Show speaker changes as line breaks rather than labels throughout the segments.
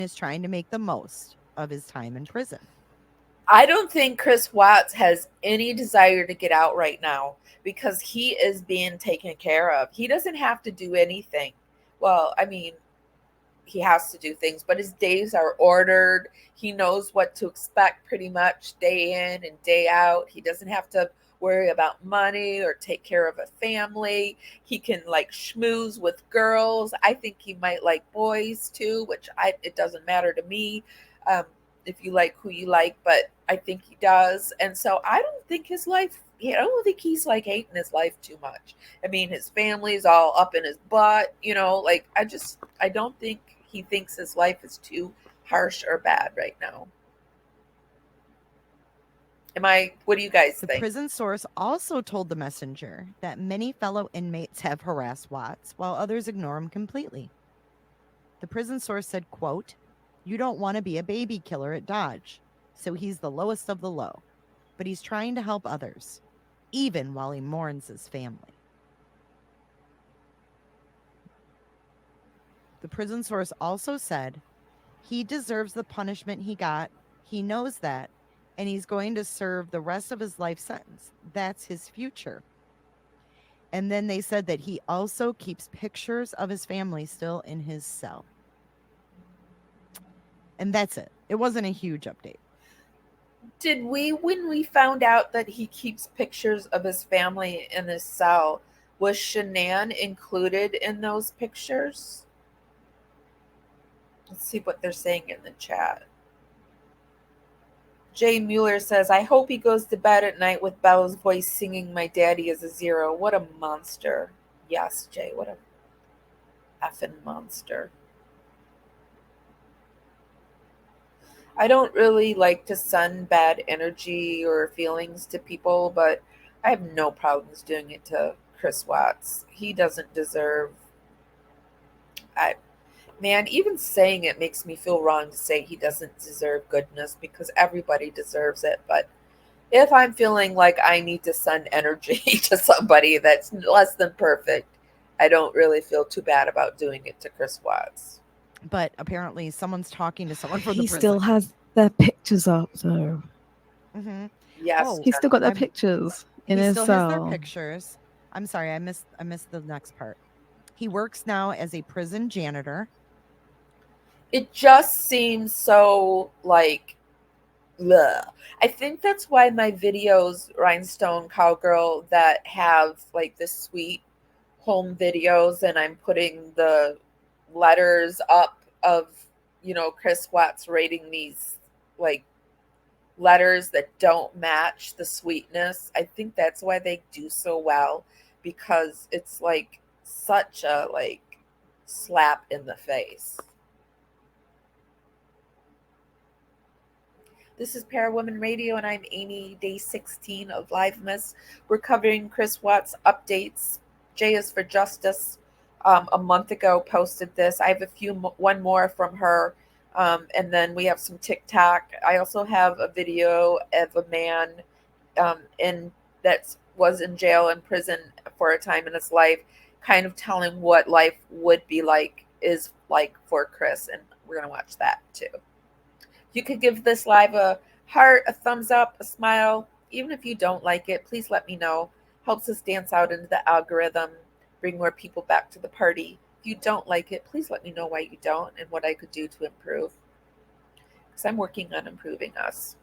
is trying to make the most of his time in prison.
I don't think Chris Watts has any desire to get out right now because he is being taken care of. He doesn't have to do anything. Well, I mean, he has to do things, but his days are ordered. He knows what to expect pretty much day in and day out. He doesn't have to worry about money or take care of a family. He can like schmooze with girls. I think he might like boys too, which it doesn't matter to me. Um, if you like who you like, but I think he does. And so I don't think his life, I don't think he's like hating his life too much. I mean, his family's all up in his butt, like I don't think he thinks his life is too harsh or bad right now. What do you guys
The
think?
prison source also told the messenger that many fellow inmates have harassed Watts while others ignore him completely. The prison source said, quote, "You don't want to be a baby killer at Dodge, so he's the lowest of the low, but he's trying to help others, even while he mourns his family." The prison source also said, "He deserves the punishment he got. He knows that, and he's going to serve the rest of his life sentence. That's his future." And then they said that he also keeps pictures of his family still in his cell. And that's it. It wasn't a huge update.
Did we, when we found out that he keeps pictures of his family in his cell, was Shanann included in those pictures? Let's see what they're saying in the chat. Jay Mueller says, I hope he goes to bed at night with Bella's voice singing My Daddy is a Zero. What a monster. Yes, Jay, what a effing monster. I don't really like to send bad energy or feelings to people, but I have no problems doing it to Chris Watts. He doesn't deserve. I Man, even saying it makes me feel wrong to say he doesn't deserve goodness because everybody deserves it. But if I'm feeling like I need to send energy to somebody that's less than perfect, I don't really feel too bad about doing it to Chris Watts.
But apparently, someone's talking to someone from the
He still
prison.
has their pictures up, though.
Mm-hmm.
Yes,
Oh,
He's still got their
I'm.
pictures in
He
his
still has their
cell.
pictures. I'm sorry, I missed the next part. He works now as a prison janitor.
it just seems so like bleh. I think that's why my videos, Rhinestone Cowgirl, that have like the sweet home videos, and I'm putting the letters up of, Chris Watts rating these like letters that don't match the sweetness. I think that's why they do so well because it's like such a like slap in the face. This is Parawoman Radio, and I'm Amy, day 16 of LIVEmas. We're covering Chris Watts updates. J is for Justice. A month ago, posted this. I have one more from her, and then we have some TikTok. I also have a video of a man in that was in jail and prison for a time in his life, kind of telling what life would be like is like for Chris, and we're gonna watch that too. You could give this live a heart, a thumbs up, a smile. Even if you don't like it, please let me know. Helps us dance out into the algorithm, bring more people back to the party. If you don't like it, please let me know why you don't and what I could do to improve. Because I'm working on improving us.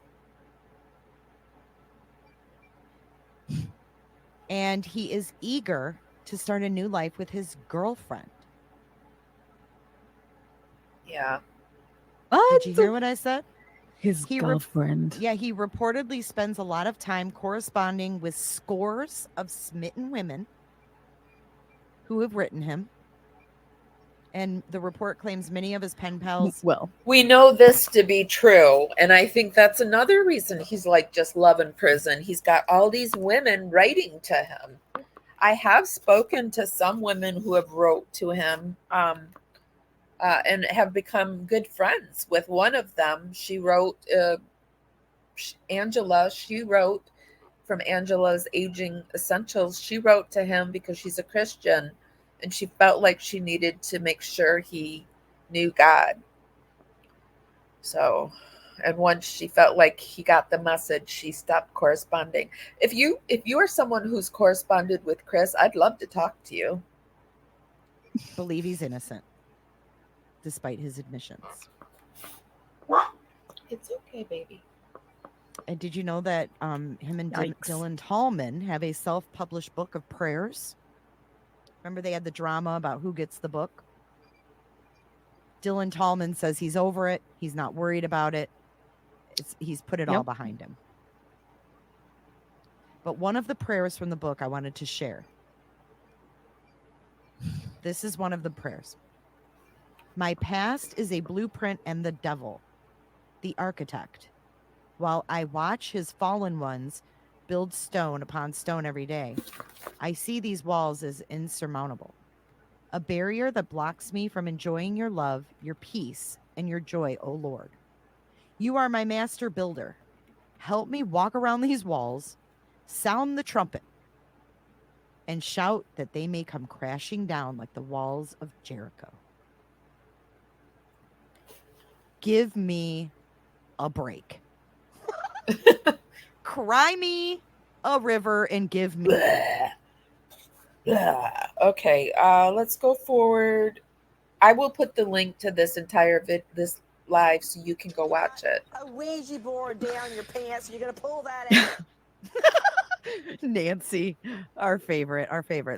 And he is eager to start a new life with his girlfriend.
Yeah.
Did you
What?
hear what I said?
His
He
girlfriend.
Yeah, he reportedly spends a lot of time corresponding with scores of smitten women who have written him. And the report claims many of his pen pals.
Well,
We know this to be true. And I think that's another reason he's like just loving prison. He's got all these women writing to him. I have spoken to some women who have wrote to him. And have become good friends with one of them. She wrote, Angela, she wrote from Angela's Aging Essentials. She wrote to him because she's a Christian and she felt like she needed to make sure he knew God. So, and once she felt like he got the message, she stopped corresponding. If you are someone who's corresponded with Chris, I'd love to talk to you.
Believe he's innocent, despite his admissions.
It's okay, baby.
And did you know that him and
Yikes.
Dylan Tallman have a self-published book of prayers? Remember they had the drama about who gets the book? Dylan Tallman says he's over it. He's not worried about it. He's put it all
Yep.
behind him. But one of the prayers from the book I wanted to share. This is one of the prayers. My past is a blueprint and the devil, the architect. While I watch his fallen ones build stone upon stone every day, I see these walls as insurmountable. A barrier that blocks me from enjoying your love, your peace, and your joy, O Lord. You are my master builder. Help me walk around these walls, sound the trumpet, and shout that they may come crashing down like the walls of Jericho. Give me a break. Cry me a river and give me.
Okay, let's go forward. I will put the link to this entire this live so you can go watch it.
A Ouija board down your pants. You're gonna pull that out.
Nancy, our favorite.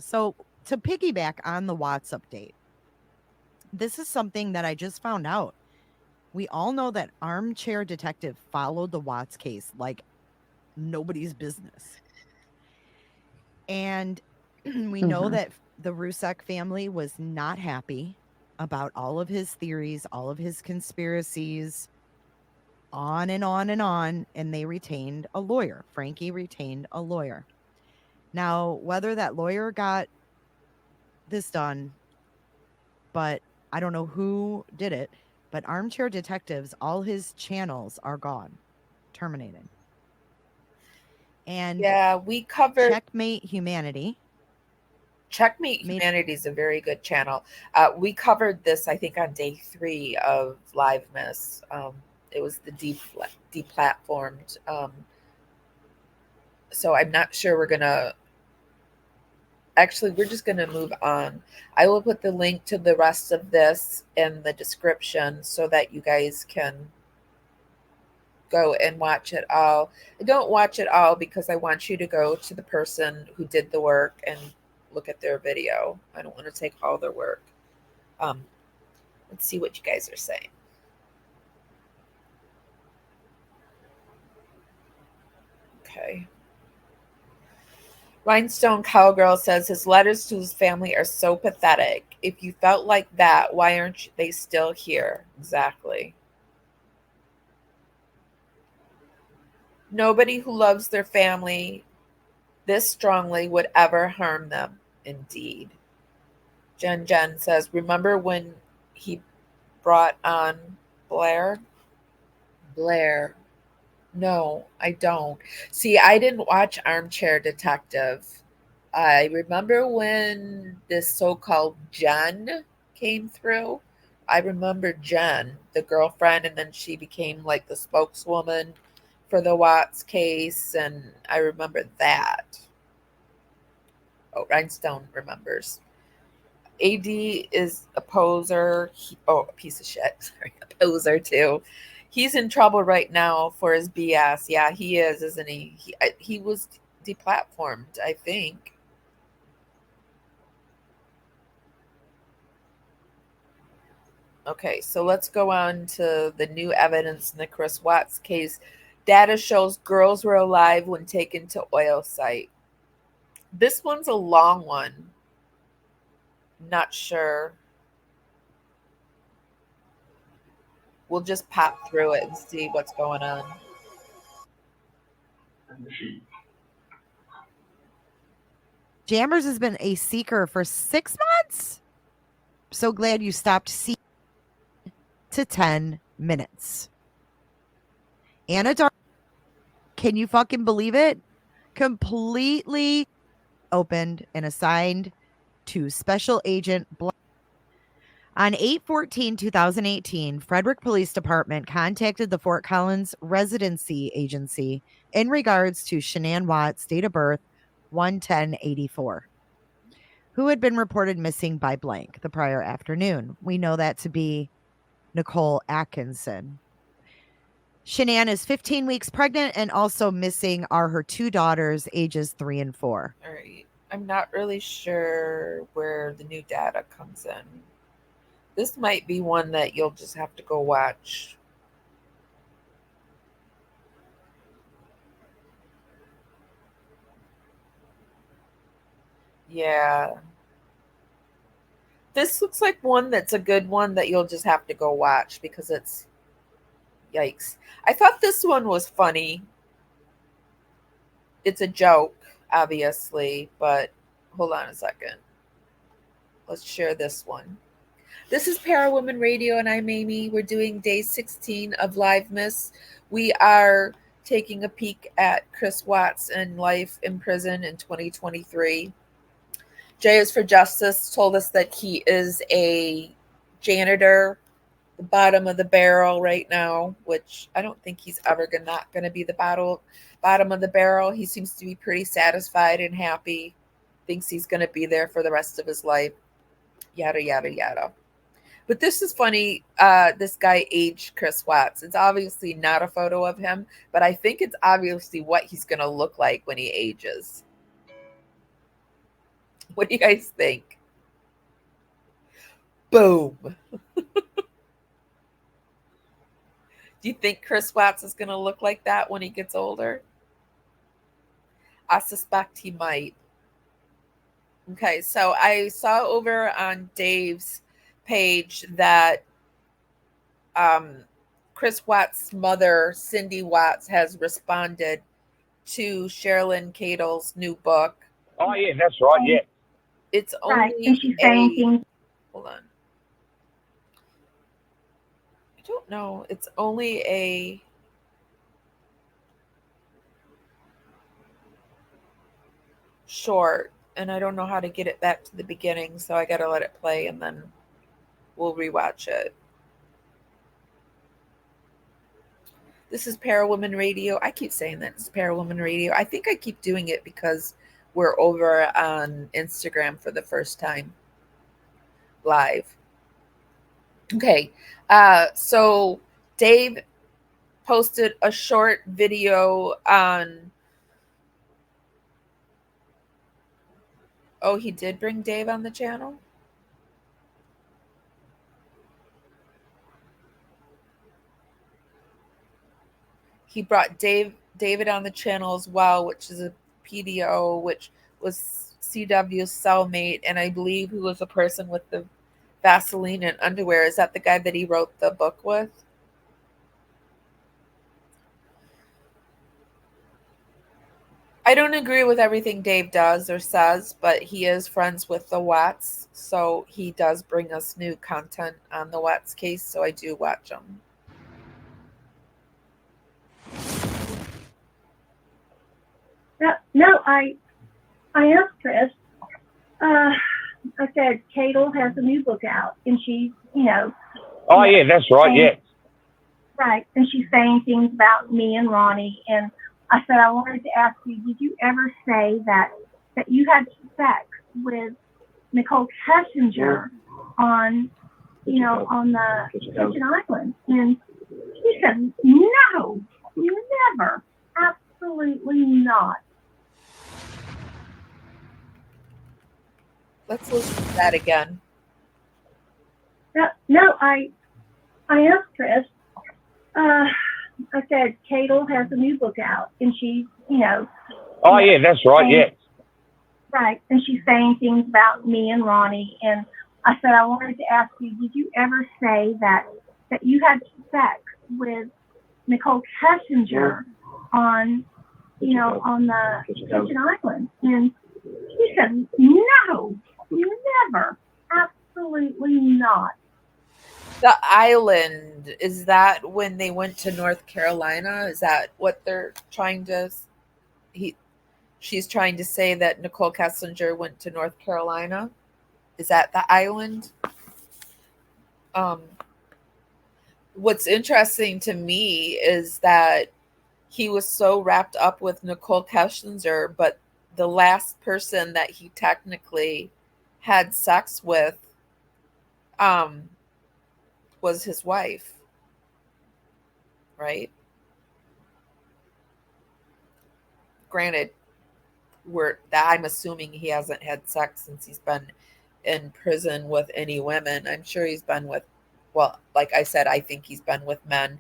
So to piggyback on the Watts update, this is something that I just found out. We all know that Armchair Detective followed the Watts case like nobody's business. And we know that the Rusak family was not happy about all of his theories, all of his conspiracies, on and on and on. And they retained a lawyer. Frankie retained a lawyer. Now, whether that lawyer got this done, but I don't know who did it, but Armchair Detectives, all his channels are gone, terminated. And
yeah, we covered
Checkmate Humanity.
Checkmate Humanity is a very good channel. We covered this, I think, on day 3 of LIVEmas. It was the deplatformed. So I'm not sure we're gonna. Actually, we're just gonna move on. I will put the link to the rest of this in the description so that you guys can go and watch it all. I don't watch it all because I want you to go to the person who did the work and look at their video. I don't want to take all their work. Let's see what you guys are saying. Okay. Rhinestone Cowgirl says his letters to his family are so pathetic. If you felt like that, why aren't they still here? Exactly. Nobody who loves their family this strongly would ever harm them. Indeed. Jen says, remember when he brought on Blair? Blair. No, I don't. See, I didn't watch Armchair Detective. I remember when this so-called Jen came through. I remember Jen, the girlfriend, and then she became like the spokeswoman for the Watts case, and I remember that. Oh, Rhinestone remembers. AD is a poser. A piece of shit. Sorry, a poser too. He's in trouble right now for his BS. Yeah, he is, isn't he? He was deplatformed, I think. Okay, so let's go on to the new evidence in the Chris Watts case. Data shows girls were alive when taken to oil site. This one's a long one. Not sure. We'll just pop through it and see what's going on.
Jammers has been a seeker for 6 months. So glad you stopped seeking to 10 minutes. Anna Dark, can you fucking believe it? Completely opened and assigned to Special Agent Black. On 8/14/2018, Frederick Police Department contacted the Fort Collins Residency Agency in regards to Shanann Watts' date of birth, 1/10/84, who had been reported missing by blank the prior afternoon. We know that to be Nicole Atkinson. Shanann is 15 weeks pregnant, and also missing are her two daughters, ages 3 and 4.
All right. I'm not really sure where the new data comes in. This might be one that you'll just have to go watch. Yeah. This looks like one that's a good one that you'll just have to go watch because it's yikes. I thought this one was funny. It's a joke, obviously, but hold on a second. Let's share this one. This is Parawoman Radio, and I'm Amy. We're doing day 16 of LIVEmas. We are taking a peek at Chris Watts and life in prison in 2023. Jay is for Justice told us that he is a janitor, the bottom of the barrel right now, which I don't think he's ever not going to be the bottom of the barrel. He seems to be pretty satisfied and happy, thinks he's going to be there for the rest of his life, yada, yada, yada. But this is funny. This guy aged Chris Watts. It's obviously not a photo of him, but I think it's obviously what he's going to look like when he ages. What do you guys think? Boom. Do you think Chris Watts is going to look like that when he gets older? I suspect he might. Okay, so I saw over on Dave's page that Chris Watts' mother, Cindy Watts, has responded to Sherilyn Cadle's new book.
Oh, yeah, that's right, yeah.
It's
Right,
only
and she's saying things.
hold on. I don't know. It's only a short, and I don't know how to get it back to the beginning, so I got to let it play, and then we'll rewatch it. This is Parawoman Radio. I keep saying that it's Parawoman Radio. I think I keep doing it because we're over on Instagram for the first time live. Okay. So Dave posted a short video on. Oh, he did bring Dave on the channel? He brought David on the channel as well, which is a PDO, which was CW's cellmate, and I believe who was a person with the Vaseline and underwear. Is that the guy that he wrote the book with? I don't agree with everything Dave does or says, but he is friends with the Watts, so he does bring us new content on the Watts case, so I do watch them.
No, I asked Chris. I said, Cadle has a new book out, and she's,
Oh, yeah, that's right, yeah.
Right, and she's saying things about me and Ronnie, and I said, I wanted to ask you, did you ever say that you had sex with Nicole Kessinger on the Kitchen Island? And he said, no, never, absolutely not.
Let's listen to that again.
No, I asked Chris. I said, Cadle has a new book out, and she's,
Oh, yeah, that's right, yeah.
Right, and she's saying things about me and Ronnie, and I said, I wanted to ask you, did you ever say that you had sex with Nicole Kessinger on the Kitchen Island? And he said, no, never, absolutely not.
The island, is that when they went to North Carolina? Is that what they're trying to... She's trying to say that Nicole Kessinger went to North Carolina? Is that the island? What's interesting to me is that he was so wrapped up with Nicole Kessinger, but the last person that he technically had sex with was his wife, right? Granted, I'm assuming he hasn't had sex since he's been in prison with any women. I'm sure he's been with, well, like I said, I think he's been with men.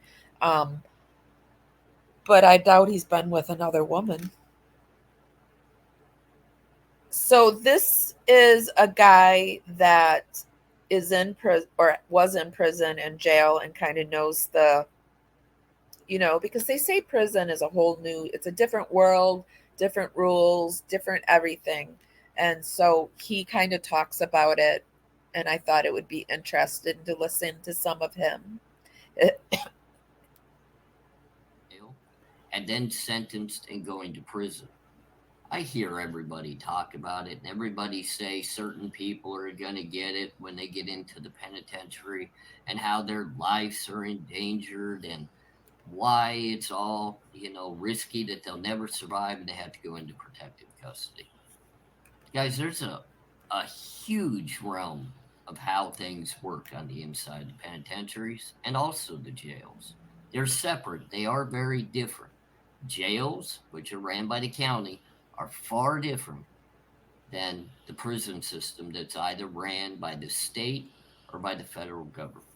But I doubt he's been with another woman. So this is a guy that is in prison or was in prison and jail and kind of knows the, because they say prison is a whole new, it's a different world, different rules, different everything. And so he kind of talks about it. And I thought it would be interesting to listen to some of him.
And then sentenced and going to prison. I hear everybody talk about it, and everybody say certain people are going to get it when they get into the penitentiary, and how their lives are endangered, and why it's all, risky, that they'll never survive and they have to go into protective custody. Guys, there's a huge realm of how things work on the inside of the penitentiaries and also the jails. They're separate. They are very different. Jails, which are ran by the county, are far different than the prison system that's either ran by the state or by the federal government.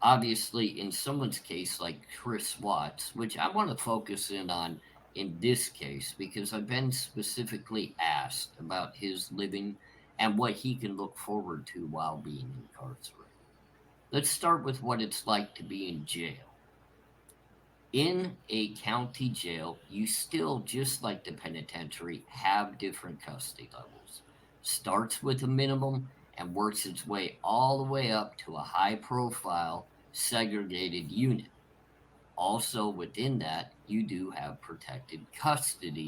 Obviously, in someone's case like Chris Watts, which I want to focus in on in this case because I've been specifically asked about his living and what he can look forward to while being incarcerated. Let's start with what it's like to be in jail. In a county jail, you still, just like the penitentiary, have different custody levels. Starts with a minimum and works its way all the way up to a high-profile segregated unit. Also within that, you do have protected custody